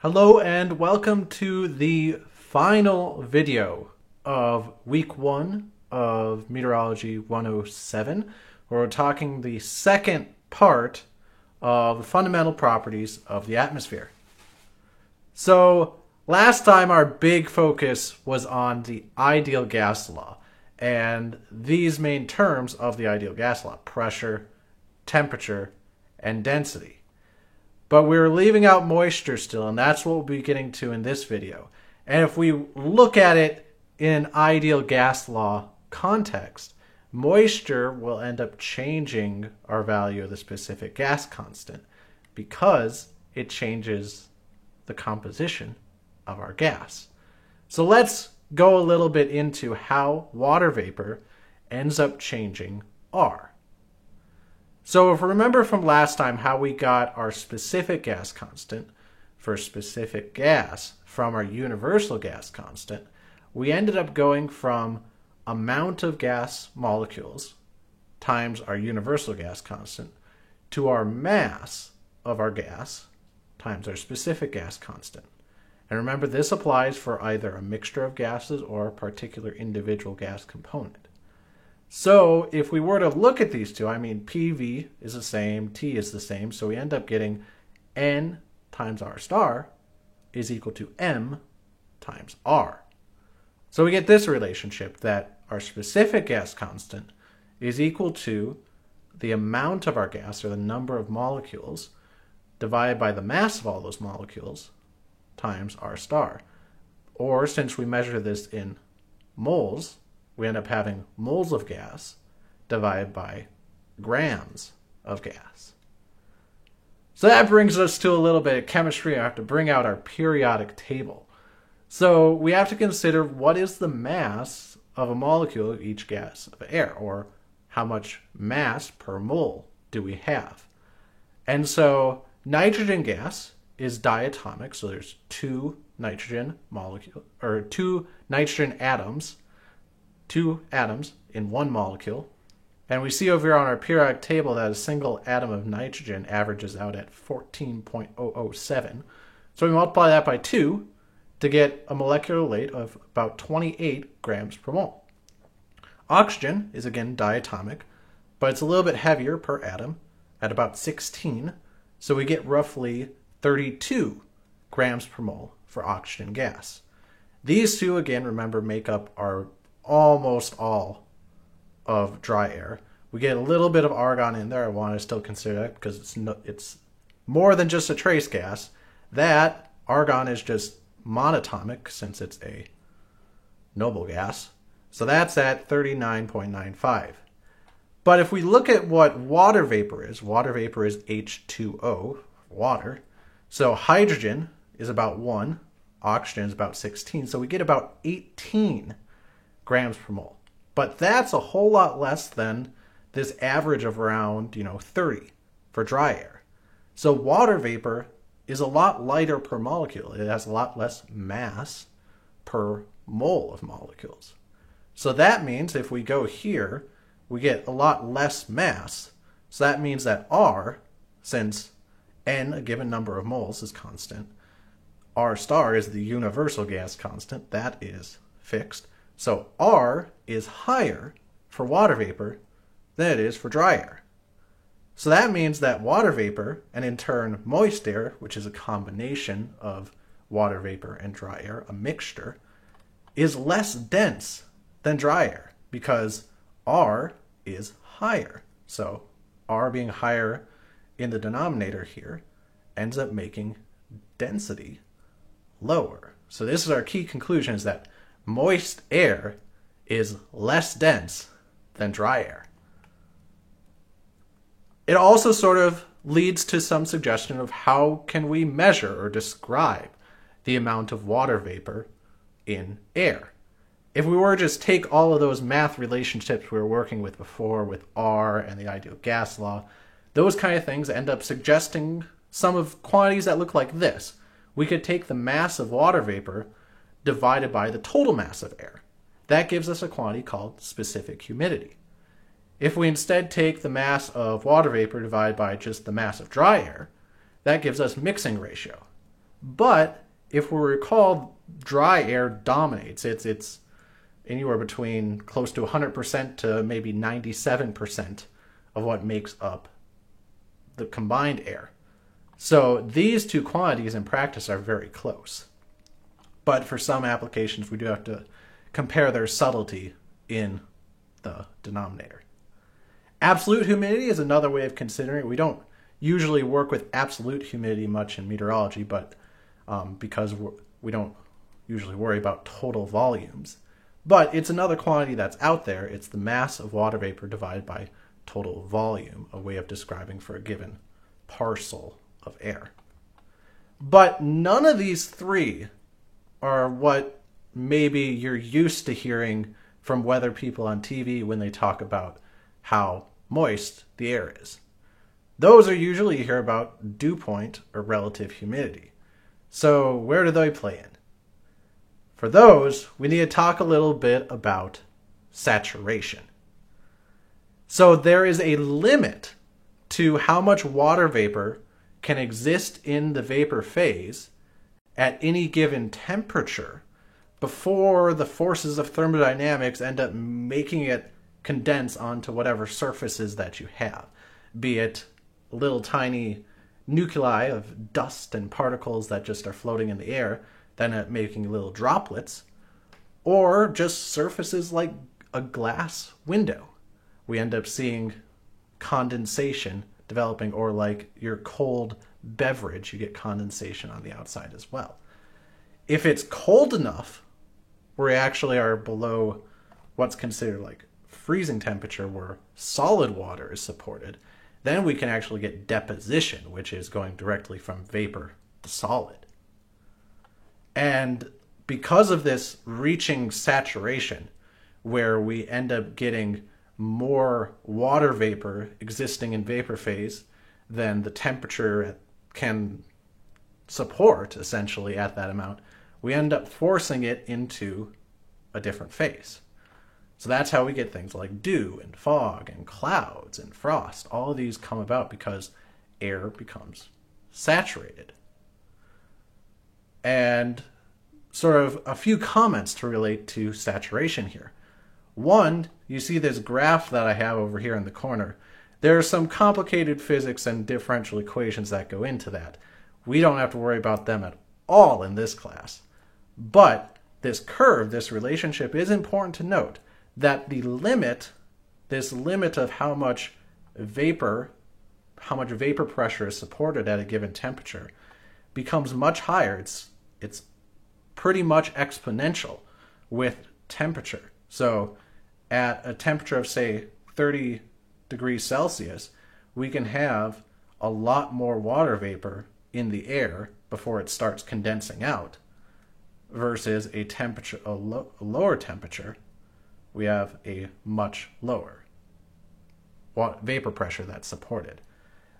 Hello and welcome to the final video of week 1 of Meteorology 107, where we're talking the second part of the fundamental properties of the atmosphere. So last time our big focus was on the ideal gas law and these main terms of the ideal gas law: pressure, temperature, and density. But we're leaving out moisture still, and that's what we'll be getting to in this video. And if we look at it in an ideal gas law context, moisture will end up changing our value of the specific gas constant because it changes the composition of our gas. So let's go a little bit into how water vapor ends up changing R. So if we remember from last time how we got our specific gas constant for specific gas from our universal gas constant, we ended up going from amount of gas molecules times our universal gas constant to our mass of our gas times our specific gas constant. And remember, this applies for either a mixture of gases or a particular individual gas component. So if we were to look at these two, PV is the same, T is the same, so we end up getting N times R star is equal to M times R. So we get this relationship that our specific gas constant is equal to the amount of our gas, or the number of molecules, divided by the mass of all those molecules times R star. Or since we measure this in moles, we end up having moles of gas divided by grams of gas. So that brings us to a little bit of chemistry. I have to bring out our periodic table. So we have to consider what is the mass of a molecule of each gas of air, or how much mass per mole do we have. And so nitrogen gas is diatomic, so there's two nitrogen atoms in one molecule. And we see over here on our periodic table that a single atom of nitrogen averages out at 14.007. So we multiply that by 2 to get a molecular weight of about 28 grams per mole. Oxygen is again diatomic, but it's a little bit heavier per atom at about 16. So we get roughly 32 grams per mole for oxygen gas. These two, again, remember, make up our almost all of dry air. We get a little bit of argon in there. I want to still consider that because it's more than just a trace gas. That argon is just monatomic since it's a noble gas. So that's at 39.95. But if we look at what water vapor is H2O, water. So hydrogen is about 1, oxygen is about 16. So we get about 18 grams per mole. But that's a whole lot less than this average of around 30 for dry air. So water vapor is a lot lighter per molecule. It has a lot less mass per mole of molecules. So that means if we go here, we get a lot less mass. So that means that R, since N, a given number of moles, is constant, R star is the universal gas constant, that is fixed. So R is higher for water vapor than it is for dry air. So that means that water vapor, and in turn moist air, which is a combination of water vapor and dry air, a mixture, is less dense than dry air because R is higher. So R being higher in the denominator here ends up making density lower. So this is our key conclusion, is that moist air is less dense than dry air. It also sort of leads to some suggestion of how can we measure or describe the amount of water vapor in air. If we were to just take all of those math relationships we were working with before with R and the ideal gas law, those kind of things end up suggesting some of quantities that look like this. We could take the mass of water vapor divided by the total mass of air. That gives us a quantity called specific humidity. If we instead take the mass of water vapor divided by just the mass of dry air, that gives us mixing ratio. But if we recall, dry air dominates. It's anywhere between close to 100% to maybe 97% of what makes up the combined air. So these two quantities in practice are very close. But for some applications, we do have to compare their subtlety in the denominator. Absolute humidity is another way of considering it. We don't usually work with absolute humidity much in meteorology, but because we don't usually worry about total volumes. But it's another quantity that's out there. It's the mass of water vapor divided by total volume, a way of describing for a given parcel of air. But none of these three are what maybe you're used to hearing from weather people on TV when they talk about how moist the air is. Those are usually you hear about dew point or relative humidity. So where do they play in? For those, we need to talk a little bit about saturation. So there is a limit to how much water vapor can exist in the vapor phase at any given temperature before the forces of thermodynamics end up making it condense onto whatever surfaces that you have, be it little tiny nuclei of dust and particles that just are floating in the air, then end up making little droplets, or just surfaces like a glass window. We end up seeing condensation developing, or like your cold beverage, you get condensation on the outside as well. If it's cold enough, we actually are below what's considered like freezing temperature, where solid water is supported, then we can actually get deposition, which is going directly from vapor to solid. And because of this reaching saturation, where we end up getting more water vapor existing in vapor phase than the temperature can support, essentially, at that amount, we end up forcing it into a different phase. So that's how we get things like dew and fog and clouds and frost. All of these come about because air becomes saturated. And sort of a few comments to relate to saturation here. One, you see this graph that I have over here in the corner. There are some complicated physics and differential equations that go into that. We don't have to worry about them at all in this class. But this curve, this relationship, is important to note, that the limit, this limit of how much vapor pressure is supported at a given temperature, becomes much higher. It's pretty much exponential with temperature. So at a temperature of, say, 30 degrees Celsius, we can have a lot more water vapor in the air before it starts condensing out, versus a lower temperature, we have a much lower vapor pressure that's supported.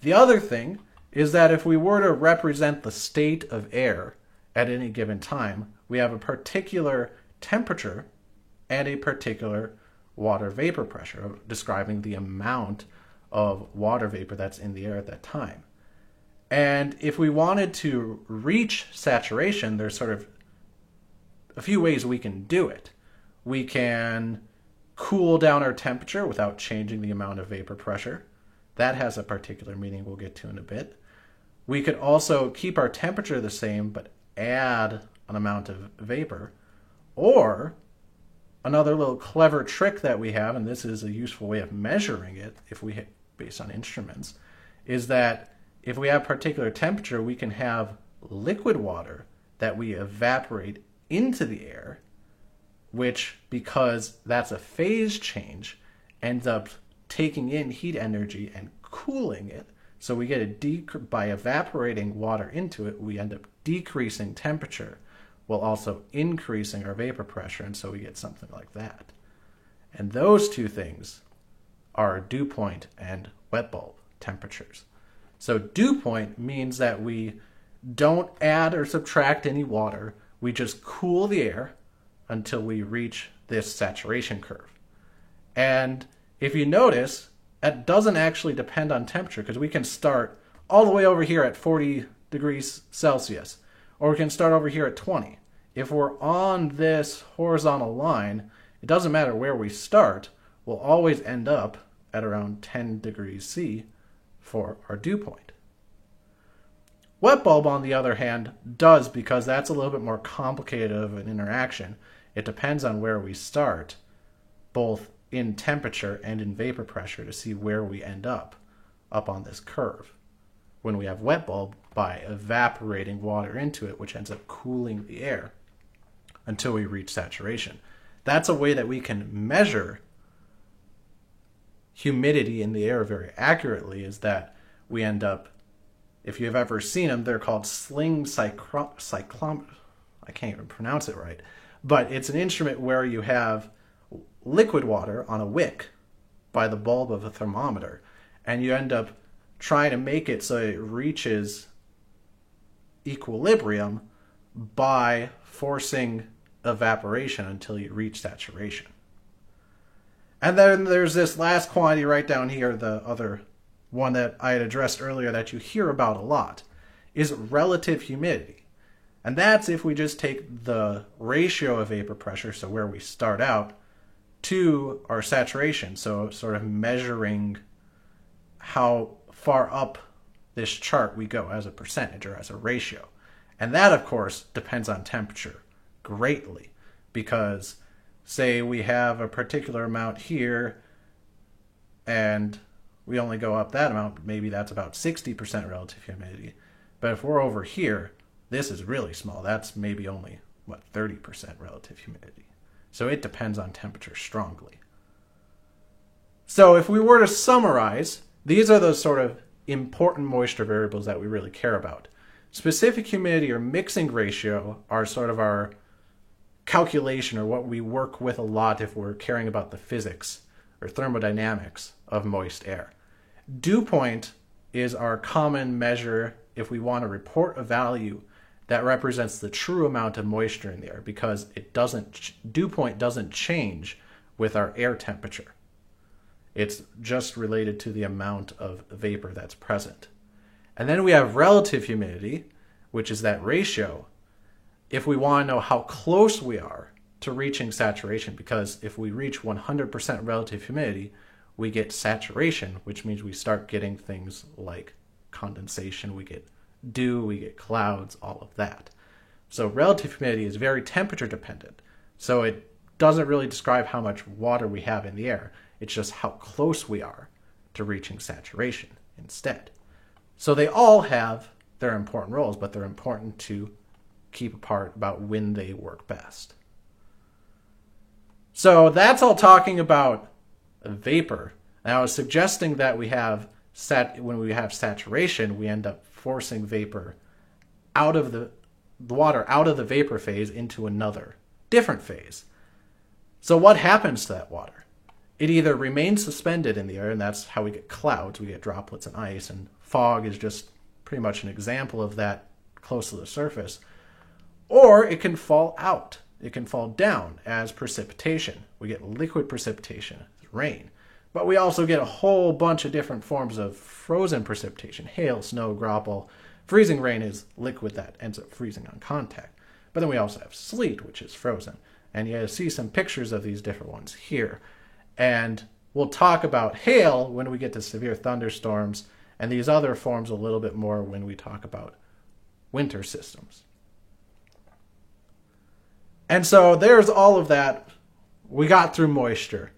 The other thing is that if we were to represent the state of air at any given time, we have a particular temperature and a particular water vapor pressure, describing the amount of water vapor that's in the air at that time. And if we wanted to reach saturation, there's sort of a few ways we can do it. We can cool down our temperature without changing the amount of vapor pressure. That has a particular meaning we'll get to in a bit. We could also keep our temperature the same but add an amount of vapor. Or another little clever trick that we have, and this is a useful way of measuring it if we based on instruments, is that if we have particular temperature, we can have liquid water that we evaporate into the air, which, because that's a phase change, ends up taking in heat energy and cooling it. So we get by evaporating water into it, we end up decreasing temperature while also increasing our vapor pressure, and so we get something like that. And those two things are dew point and wet bulb temperatures. So dew point means that we don't add or subtract any water. We just cool the air until we reach this saturation curve. And if you notice, it doesn't actually depend on temperature, because we can start all the way over here at 40 degrees Celsius. Or we can start over here at 20. If we're on this horizontal line, it doesn't matter where we start, we'll always end up at around 10 degrees C for our dew point. Wet bulb, on the other hand, does, because that's a little bit more complicated of an interaction. It depends on where we start, both in temperature and in vapor pressure, to see where we end up on this curve. When we have wet bulb, by evaporating water into it, which ends up cooling the air until we reach saturation. That's a way that we can measure humidity in the air very accurately, is that we end up, if you've ever seen them, they're called sling cyclometers. I can't even pronounce it right. But it's an instrument where you have liquid water on a wick by the bulb of a thermometer, and you end up trying to make it so it reaches equilibrium by forcing evaporation until you reach saturation. And then there's this last quantity right down here, the other one that I had addressed earlier that you hear about a lot, is relative humidity. And that's if we just take the ratio of vapor pressure, so where we start out, to our saturation, so sort of measuring how far up this chart we go as a percentage or as a ratio. And that, of course, depends on temperature greatly, because say we have a particular amount here and we only go up that amount, maybe that's about 60% relative humidity. But if we're over here, this is really small. That's maybe only, 30% relative humidity. So it depends on temperature strongly. So if we were to summarize, these are the sort of important moisture variables that we really care about. Specific humidity or mixing ratio are sort of our calculation, or what we work with a lot if we're caring about the physics or thermodynamics of moist air. Dew point is our common measure if we want to report a value that represents the true amount of moisture in the air, because dew point doesn't change with our air temperature. It's just related to the amount of vapor that's present. And then we have relative humidity, which is that ratio, if we want to know how close we are to reaching saturation, because if we reach 100% relative humidity, we get saturation, which means we start getting things like condensation, we get dew, we get clouds, all of that. So relative humidity is very temperature dependent. So it doesn't really describe how much water we have in the air. It's just how close we are to reaching saturation instead. So they all have their important roles, but they're important to keep apart about when they work best. So that's all talking about vapor. And I was suggesting that when we have saturation, we end up forcing vapor out of the water out of the vapor phase into another different phase. So what happens to that water? It either remains suspended in the air, and that's how we get clouds, we get droplets and ice, and fog is just pretty much an example of that close to the surface, or it can fall out. It can fall down as precipitation. We get liquid precipitation, rain. But we also get a whole bunch of different forms of frozen precipitation, hail, snow, graupel. Freezing rain is liquid that ends up freezing on contact. But then we also have sleet, which is frozen. And you see some pictures of these different ones here. And we'll talk about hail when we get to severe thunderstorms, and these other forms a little bit more when we talk about winter systems. And so there's all of that. We got through moisture.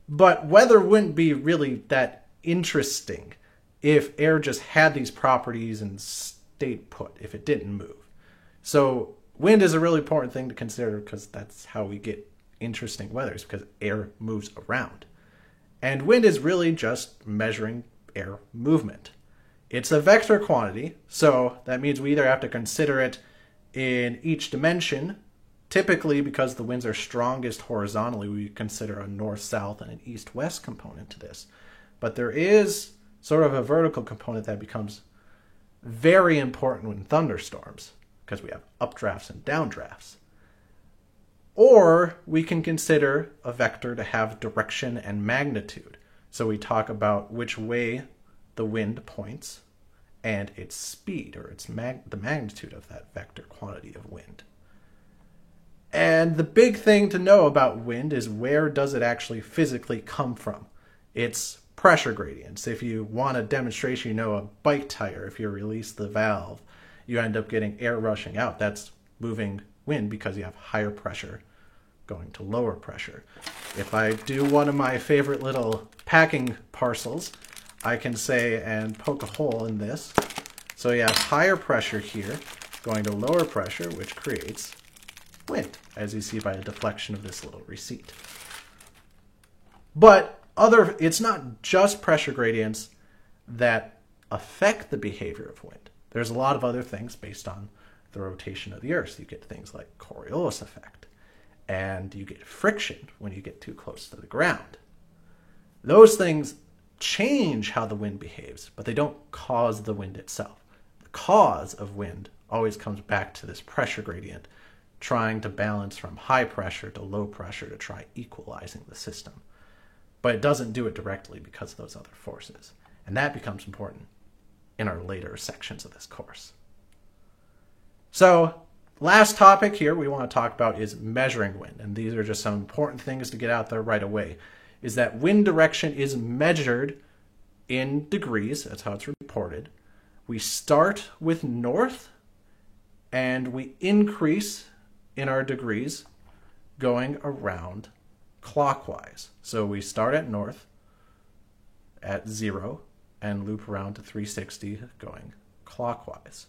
But weather wouldn't be really that interesting if air just had these properties and stayed put, if it didn't move. So wind is a really important thing to consider, because that's how we get interesting weather, is because air moves around. And wind is really just measuring air movement. It's a vector quantity, so that means we either have to consider it in each dimension. Typically, because the winds are strongest horizontally, we consider a north-south and an east-west component to this. But there is sort of a vertical component that becomes very important in thunderstorms, because we have updrafts and downdrafts. Or we can consider a vector to have direction and magnitude. So we talk about which way the wind points and its speed, or the magnitude of that vector quantity of wind. And the big thing to know about wind is, where does it actually physically come from? It's pressure gradients. If you want a demonstration, you know, a bike tire, if you release the valve, you end up getting air rushing out. That's moving wind because you have higher pressure going to lower pressure. If I do one of my favorite little packing parcels, I can say, and poke a hole in this. So you have higher pressure here going to lower pressure, which creates wind, as you see by the deflection of this little receipt. But it's not just pressure gradients that affect the behavior of wind. There's a lot of other things based on the rotation of the Earth. So you get things like Coriolis effect, and you get friction when you get too close to the ground. Those things change how the wind behaves, but they don't cause the wind itself. The cause of wind always comes back to this pressure gradient, trying to balance from high pressure to low pressure to try equalizing the system. But it doesn't do it directly because of those other forces. And that becomes important in our later sections of this course. So, last topic here we want to talk about is measuring wind. And these are just some important things to get out there right away. Is that wind direction is measured in degrees. That's how it's reported. We start with north, and we increase in our degrees going around clockwise. So we start at north at 0 and loop around to 360 going clockwise.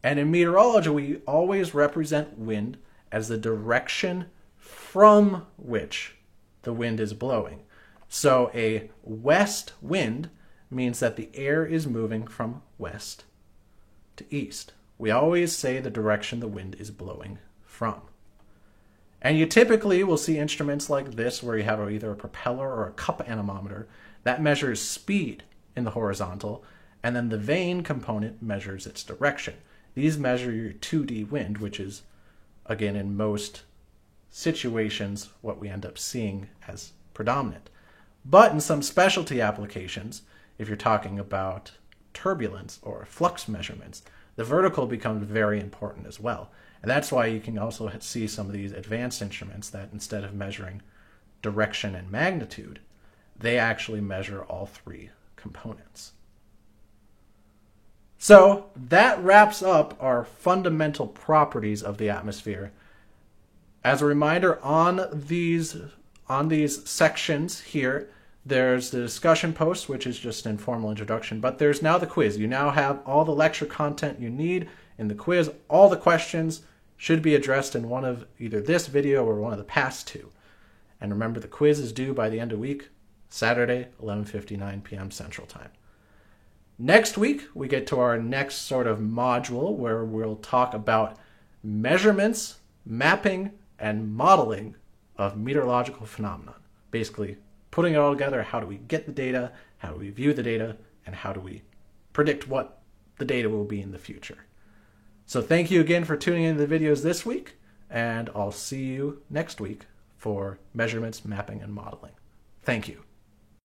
And in meteorology, we always represent wind as the direction from which the wind is blowing. So a west wind means that the air is moving from west to east. We always say the direction the wind is blowing from. And you typically will see instruments like this where you have either a propeller or a cup anemometer that measures speed in the horizontal, and then the vane component measures its direction. These measure your 2D wind, which is, again, in most situations, what we end up seeing as predominant. But in some specialty applications, if you're talking about turbulence or flux measurements, the vertical becomes very important as well. And that's why you can also see some of these advanced instruments that, instead of measuring direction and magnitude, they actually measure all three components. So that wraps up our fundamental properties of the atmosphere. As a reminder, on these sections here, there's the discussion post, which is just an informal introduction, but there's now the quiz. You now have all the lecture content you need in the quiz. All the questions should be addressed in one of either this video or one of the past two. And remember, the quiz is due by the end of the week, Saturday, 11:59 p.m. Central Time. Next week, we get to our next sort of module where we'll talk about measurements, mapping, and modeling of meteorological phenomena. Basically, putting it all together, how do we get the data, how do we view the data, and how do we predict what the data will be in the future. So thank you again for tuning into the videos this week, and I'll see you next week for measurements, mapping, and modeling. Thank you.